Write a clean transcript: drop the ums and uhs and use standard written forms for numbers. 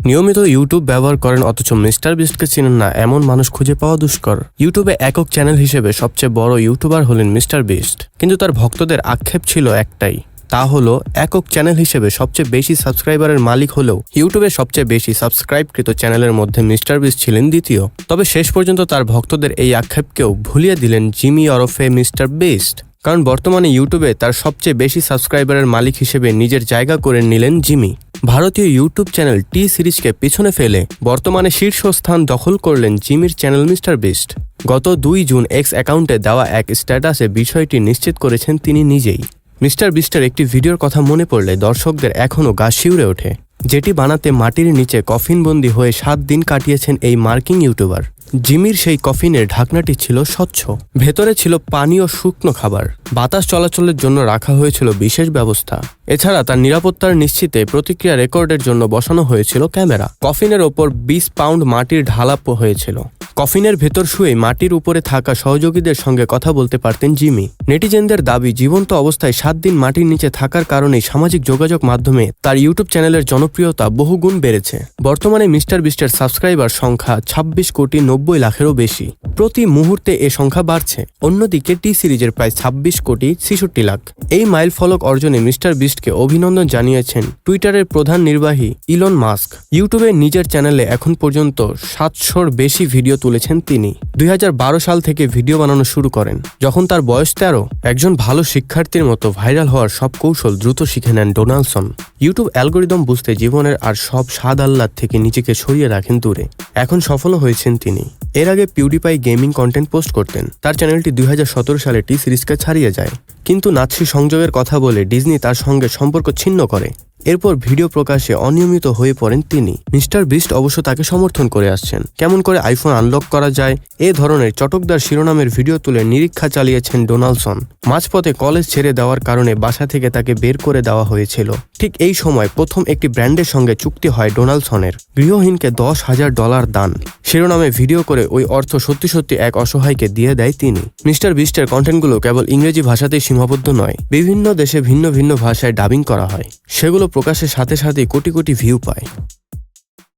নিয়মিত ইউটিউব ব্যবহার করেন অথচ মিস্টার বিস্টকে চিনেন না এমন মানুষ খুঁজে পাওয়া দুষ্কর। ইউটিউবে একক চ্যানেল হিসেবে সবচেয়ে বড় ইউটিউবার হলেন মিস্টার বিস্ট, কিন্তু তার ভক্তদের আক্ষেপ ছিল একটাই, তা হলো একক চ্যানেল হিসেবে সবচেয়ে বেশি সাবস্ক্রাইবারের মালিক হলেও ইউটিউবে সবচেয়ে বেশি সাবস্ক্রাইবকৃত চ্যানেলের মধ্যে মিস্টার বিস্ট ছিলেন দ্বিতীয়। তবে শেষ পর্যন্ত তার ভক্তদের এই আক্ষেপকেও ভুলিয়ে দিলেন জিমি ওরফে মিস্টার বিস্ট, কারণ বর্তমানে ইউটিউবে তার সবচেয়ে বেশি সাবস্ক্রাইবারের মালিক হিসেবে নিজের জায়গা করে নিলেন জিমি। ভারতীয় ইউটিউব চ্যানেল টি সিরিজকে পিছনে ফেলে বর্তমানে শীর্ষস্থান দখল করলেন জিমির চ্যানেল মিস্টার বিস্ট। গত 2 জুন এক্স অ্যাকাউন্টে দেওয়া এক স্ট্যাটাসে বিষয়টি নিশ্চিত করেছেন তিনি নিজেই। মিস্টার বিস্টের একটি ভিডিওর কথা মনে পড়লে দর্শকদের এখনও গা শিউরে ওঠে, যেটি বানাতে মাটির নিচে কফিনবন্দি হয়ে 7 দিন কাটিয়েছেন এই মার্কিন ইউটিউবার। জিমির সেই কফিনের ঢাকনাটি ছিল স্বচ্ছ, ভেতরে ছিল পানি ও শুকনো খাবার, বাতাস চলাচলের জন্য রাখা হয়েছিল বিশেষ ব্যবস্থা। এছাড়া তার নিরাপত্তার নিশ্চিতে প্রতিক্রিয়া রেকর্ডের জন্য বসানো হয়েছিল ক্যামেরা। কফিনের ওপর 20 পাউন্ড মাটির ঢালা হয়েছিল। কফিনের ভেতর শুয়ে মাটির উপরে থাকা সহযোগীদের সঙ্গে কথা বলতে পারতেন জিমি। নেটিজেনদের দাবি, জীবন্ত অবস্থায় 7 দিন মাটির নিচে থাকার কারণেই সামাজিক যোগাযোগ মাধ্যমে তার ইউটিউব চ্যানেলের জনপ্রিয়তা বহুগুণ বেড়েছে। বর্তমানে মিস্টার বিস্টের সাবস্ক্রাইবার সংখ্যা 26 কোটি 90 লাখেরও বেশি। প্রতি মুহূর্তে এ সংখ্যা বাড়ছে। অন্যদিকে টি সিরিজের প্রায় 26 কোটি 66 লাখ। এই মাইল ফলক অর্জনে মিস্টার বিস্টকে অভিনন্দন জানিয়েছেন টুইটারের প্রধান নির্বাহী ইলন মাস্ক। ইউটিউবে নিজের চ্যানেলে এখন পর্যন্ত 700-র বেশি ভিডিও তুলেছেন তিনি। 2012 সাল থেকে ভিডিও বানানো শুরু করেন, যখন তার বয়স 13। একজন ভালো শিক্ষার্থীর মতো ভাইরাল হওয়ার সব কৌশল দ্রুত শিখে নেন ডোনাল্ডসন। ইউটিউব অ্যালগোরিদম বুঝতে জীবনের আর সব স্বাদ আহ্লাদ থেকে নিজেকে সরিয়ে রাখেন দূরে। এখন সফল হয়েছেন তিনি। এর আগে পিউডিপাই গেমিং কন্টেন্ট পোস্ট করতেন। তার চ্যানেলটি 2017 সালে টি সিরিজকে ছাড়িয়ে যায়, কিন্তু নাৎসি সংযোগের কথা বলে ডিজনি তার সঙ্গে সম্পর্ক ছিন্ন করে। এরপর ভিডিও প্রকাশে অনিয়মিত হয়ে পড়েন তিনি। মিস্টার বিস্ট অবশ্য তাকে সমর্থন করে আসছেন। কেমন করে আইফোন আনলক করা যায় এ ধরনের চটকদার শিরোনামের ভিডিও তুলে নিরীক্ষা চালিয়েছেন ডোনাল্ডসন। মাঝপথে কলেজ ছেড়ে দেওয়ার কারণে বাসা থেকে তাকে বের করে দেওয়া হয়েছিল। ঠিক এই সময় প্রথম একটি ব্র্যান্ডের সঙ্গে চুক্তি হয় ডোনাল্ডসনের। গৃহহীনকে $10,000 দান শিরোনামে ভিডিও করে ওই অর্থ সত্যি সত্যি এক অসহায়কে দিয়ে দেয় তিনি। মিস্টার বিস্টের কন্টেন্টগুলো কেবল ইংরেজি ভাষাতেই সীমাবদ্ধ নয়, বিভিন্ন দেশে ভিন্ন ভিন্ন ভাষায় ডাবিং করা হয়। সেগুলো প্রকাশের সাথে সাথেই কোটি কোটি ভিউ পায়।